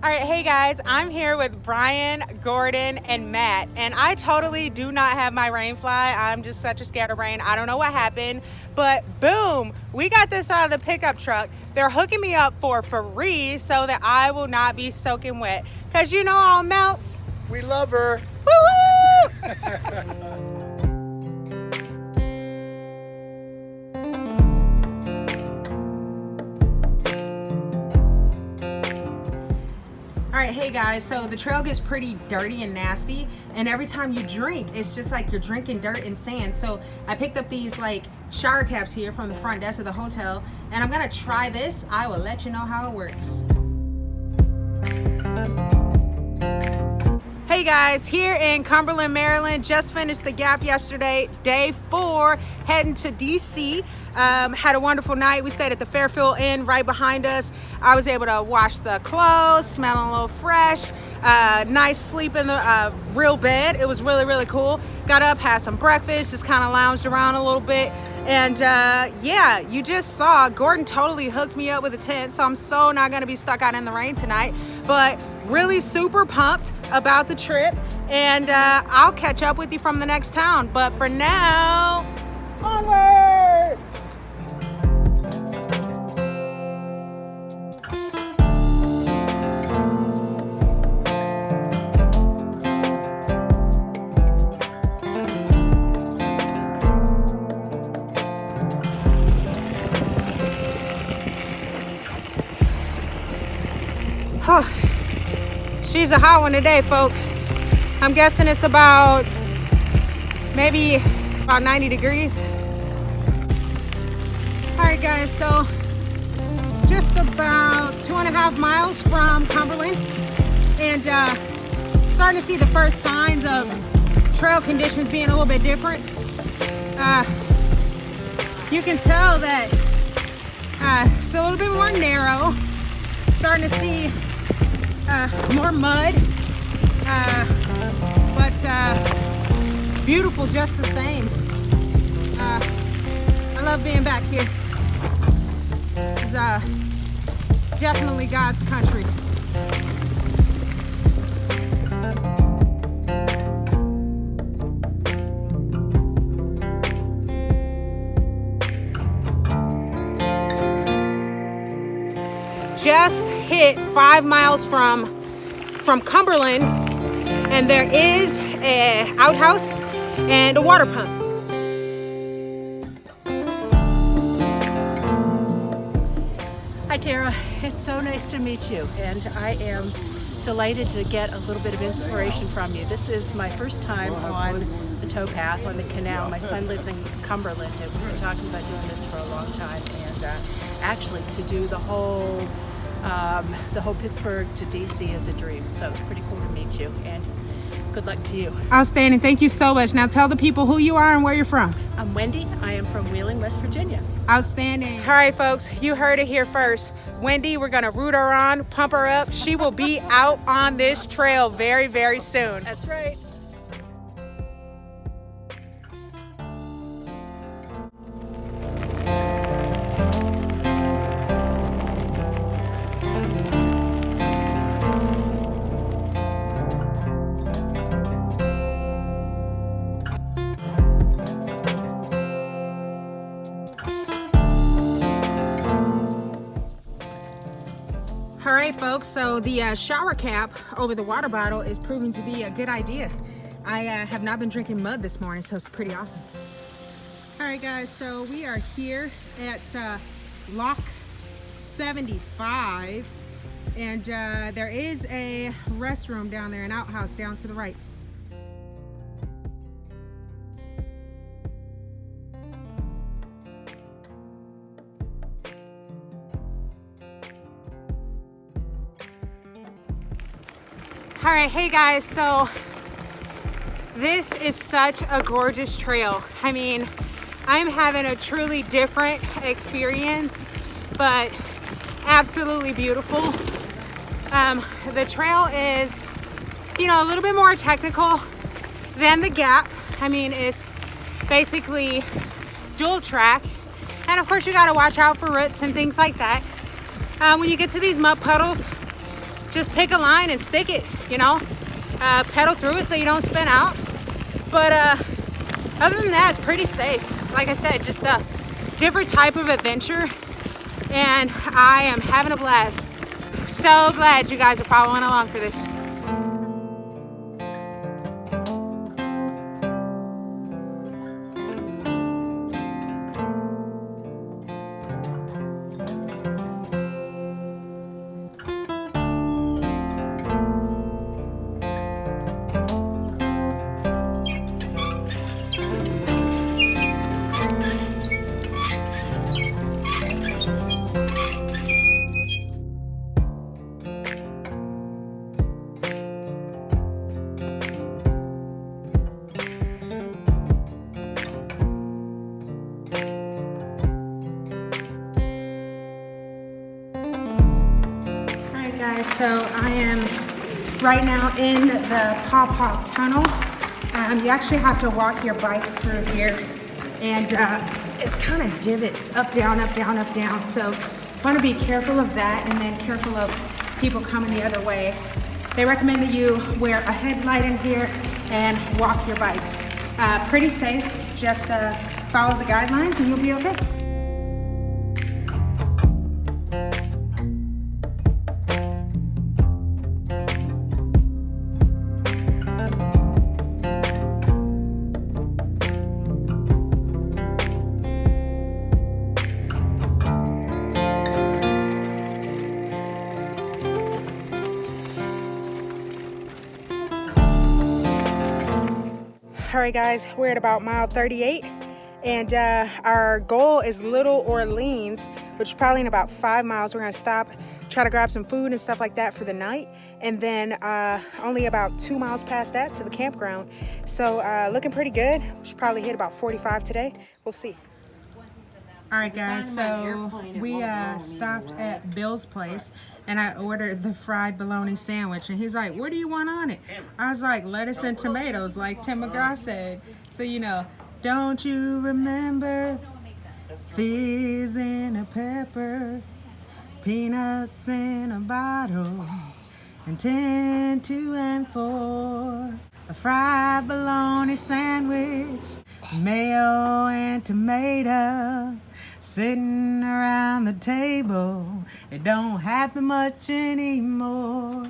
All right, hey guys, I'm here with Brian, Gordon, and Matt, and I totally do not have my rain fly. I'm just such a scared of rain. I don't know what happened, but boom, we got this out of the pickup truck. They're hooking me up for free so that I will not be soaking wet, because you know I'll melt. We love her. Woo-woo! All right, hey guys, so the trail gets pretty dirty and nasty, and every time you drink, it's just like you're drinking dirt and sand. So I picked up these like shower caps here from the front desk of the hotel, and I'm gonna try this. I will let you know how it works. Hey guys, here in Cumberland, Maryland, just finished the Gap yesterday, day 4, heading to DC. Had a wonderful night. We stayed at the Fairfield Inn right behind us. I was able to wash the clothes, smelling a little fresh, nice sleep in the real bed. It was really, really cool. Got up, had some breakfast, just kind of lounged around a little bit. And yeah, you just saw Gordon totally hooked me up with a tent, so I'm so not gonna be stuck out in the rain tonight, but really super pumped about the trip, and I'll catch up with you from the next town. But for now, onward! She's a hot one today, folks. I'm guessing it's about maybe about 90 degrees. All right, guys, so just about 2.5 miles from Cumberland, and starting to see the first signs of trail conditions being a little bit different. You can tell that it's a little bit more narrow. Starting to see more mud, but beautiful just the same. I love being back here. This is definitely God's country. Just hit 5 miles from Cumberland, and there is an outhouse and a water pump. Hi Tara, it's so nice to meet you, and I am delighted to get a little bit of inspiration from you. This is my first time on the towpath on the canal. My son lives in Cumberland, and we've been talking about doing this for a long time, and actually to do the whole Pittsburgh to DC is a dream. So it's pretty cool to meet you, and good luck to you. Outstanding. Thank you so much. Now tell the people who you are and where you're from. I'm Wendy. I am from Wheeling, West Virginia. Outstanding. All right, folks, you heard it here first. Wendy, we're going to root her on, pump her up. She will be out on this trail very, very soon. That's right. All right, folks, so the shower cap over the water bottle is proving to be a good idea. I have not been drinking mud this morning, so it's pretty awesome. All right, guys, so we are here at Lock 75, and there is a restroom down there, an outhouse down to the right. All right, hey guys, so this is such a gorgeous trail. I mean, I'm having a truly different experience, but absolutely beautiful. The trail is, you know, a little bit more technical than the Gap. I mean, it's basically dual track, and of course you got to watch out for roots and things like that. When you get to these mud puddles, just pick a line and stick it, you know, pedal through it so you don't spin out. But other than that, it's pretty safe. Like I said, just a different type of adventure, and I am having a blast. So glad you guys are following along for this. Guys, so I am right now in the Paw Paw Tunnel. You actually have to walk your bikes through here, and it's kind of divots, up, down, up, down, up, down. So want to be careful of that, and then careful of people coming the other way. They recommend that you wear a headlight in here and walk your bikes. Pretty safe, just follow the guidelines and you'll be okay. All right guys, we're at about mile 38, and our goal is Little Orleans, which is probably in about 5 miles. We're gonna stop, try to grab some food and stuff like that for the night, and then only about 2 miles past that to the campground. So looking pretty good. We should probably hit about 45 today. We'll see. All right guys, so we stopped at Bill's place, and I ordered the fried bologna sandwich, and he's like, what do you want on it? I was like, lettuce and tomatoes, like Tim McGraw said. So, you know, don't you remember fizz in a pepper, peanuts in a bottle, and 10, 2, and 4. A fried bologna sandwich, mayo and tomato, sitting around the table. It don't happen much anymore.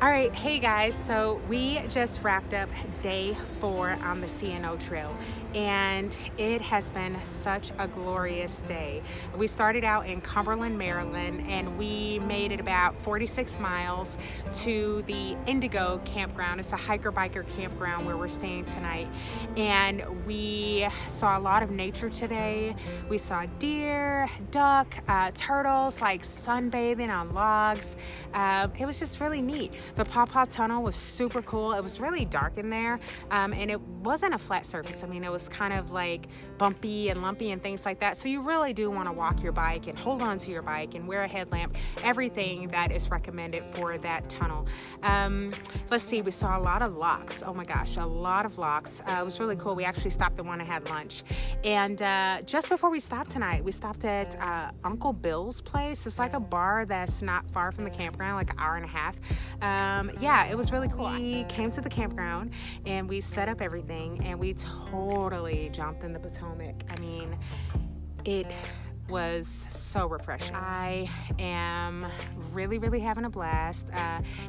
All right, hey guys, so we just wrapped up day 4 on the C&O Trail, and it has been such a glorious day. We started out in Cumberland, Maryland, and we made it about 46 miles to the Indigo campground. It's a hiker-biker campground where we're staying tonight, and we saw a lot of nature today. We saw deer, duck, turtles, like sunbathing on logs. It was just really neat. The Paw Paw Tunnel was super cool. It was really dark in there, and it wasn't a flat surface. I mean, it was kind of like bumpy and lumpy and things like that. So you really do want to walk your bike and hold on to your bike and wear a headlamp, everything that is recommended for that tunnel. Let's see, we saw a lot of locks. Oh my gosh, a lot of locks. It was really cool. We actually stopped at one and had lunch. And just before we stopped tonight, we stopped at Uncle Bill's place. It's like a bar that's not far from the campground, like an hour and a half. Yeah, it was really cool. We came to the campground and we set up everything, and we totally jumped in the Potomac. I mean, it was so refreshing. I am really having a blast.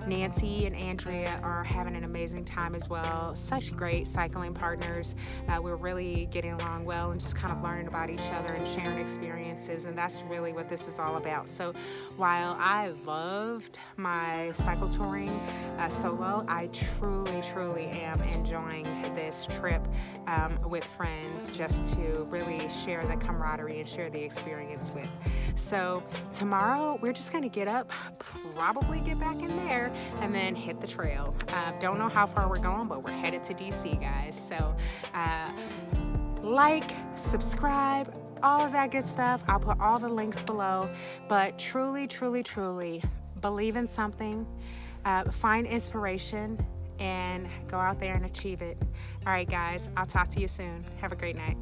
Nancy and Andrea are having an amazing time as well. Such great cycling partners. We're really getting along well and just kind of learning about each other and sharing experiences, and that's really what this is all about. So while I loved my cycle touring solo, I truly am enjoying this trip with friends, just to really share the camaraderie and share the experience with. So tomorrow we're just gonna get up, probably get back in there, and then hit the trail. Don't know how far we're going, but we're headed to DC, guys. So like, subscribe, all of that good stuff. I'll put all the links below. But truly, truly, truly believe in something, find inspiration, and go out there and achieve it. All right, guys, I'll talk to you soon. Have a great night.